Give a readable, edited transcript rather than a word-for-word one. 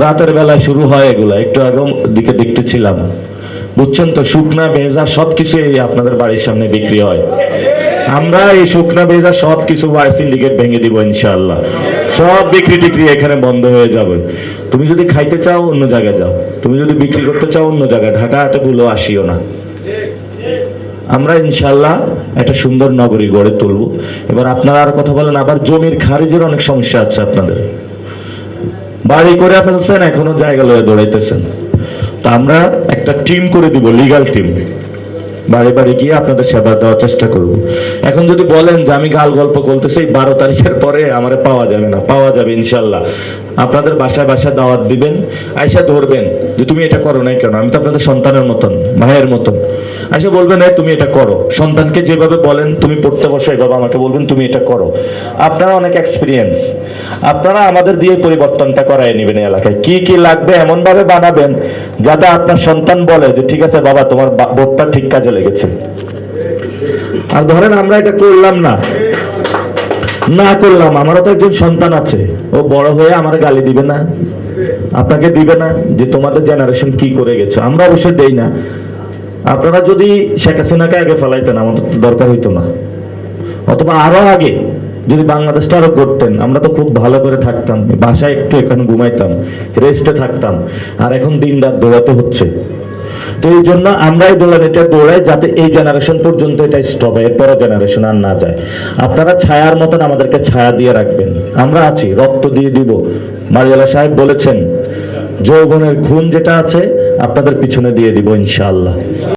রাতের বেলায় শুরু হয় এগুলা, একটু আগে দিকে দেখতেছিলাম, বুঝছেন তো? শুকনা ভেজা সবকিছু আপনাদের বাড়ির সামনে বিক্রি হয়। আমরা এই শুকনা ভেজা সবকিছু সিন্ডিকেট ভেঙে দিব ইনশাআল্লাহ। সব বিক্রি টিক্রি এখানে বন্ধ হয়ে যাবে। তুমি যদি খাইতে চাও অন্য জায়গায় যাও, তুমি যদি বিক্রি করতে চাও অন্য জায়গায়, ঢাকা হাটে ভুলো আসিও না। আমরা ইনশাআল্লাহ একটা সুন্দর নগরী গড়ে তুলব। এবার আপনারা আর কথা বলেন, আবার জমির খারিজের অনেক সমস্যা আছে আপনাদের, বাড়ি করে ফেলছেন এখনো জায়গা লয়ে দৌড়াইতেছেন। তা আমরা একটা টিম করে দিব, লিগ্যাল টিম, বাড়ি বাড়ি গিয়ে আপনাদের সেবা দেওয়ার চেষ্টা করব। এখন যদি বলেন যে আমি গাল গল্প করতেছি 12 তারিখের পরে আমারে পাওয়া যাবে না, পাওয়া যাবে ইনশাল্লাহ। আপনাদের বাসায় বাসায় দাওয়াত দিবেন, আয়সা ধরবেন যে তুমি এটা করো নাই কেন, আমি তো আপনাদের সন্তানের মতন, ভাইয়ের মতন। আয়সা বলবেন এই তুমি এটা করো। সন্তানকে যেভাবে বলেন তুমি পড়তে বসো, এইভাবে আমাকে বলবেন তুমি এটা করো। আপনারা অনেক এক্সপিরিয়েন্স, আপনারা আমাদের দিয়ে পরিবর্তনটা করাই নেবেন। এলাকায় কি কি লাগবে এমন ভাবে বানাবেন যাতে আপনার সন্তান বলে যে ঠিক আছে বাবা তোমার ভোটটা ঠিক কাজে লেগেছে। আর ধরেন আমরা এটা করলাম না, না করলাম, আমারও তো একজন সন্তান আছে, ও বড় হয়ে আমার গালি দিবে না, আপনাকে দিবে না যে তোমাদের জেনারেশন কি করে গেছে। আমরা অবশ্যই দেই না। আপনারা যদি শেখ হাসিনাকে আগে ফেলাইতেন আমাদের তো দরকার হইতো না, অথবা আরো আগে যদি বাংলাদেশটা আরো করতেন, আমরা তো খুব ভালো করে থাকতাম, বাসায় একটু এখানে ঘুমাইতাম, রেস্টে থাকতাম। আর এখন দিন রাত দৌড়াতে হচ্ছে। তো এই জন্য আমরাই এটা দৌড়াই যাতে এই জেনারেশন পর্যন্ত এটা স্টপ হয়, এরপরও জেনারেশন আর না যায়। আপনারা ছায়ার মতন আমাদেরকে ছায়া দিয়ে রাখবেন, আমরা আছি, রক্ত দিয়ে দিব। মারিয়ালা সাহেব বলেছেন যৌবনের খুন যেটা আছে আপনাদের পিছনে দিয়ে দিব ইনশাআল্লাহ।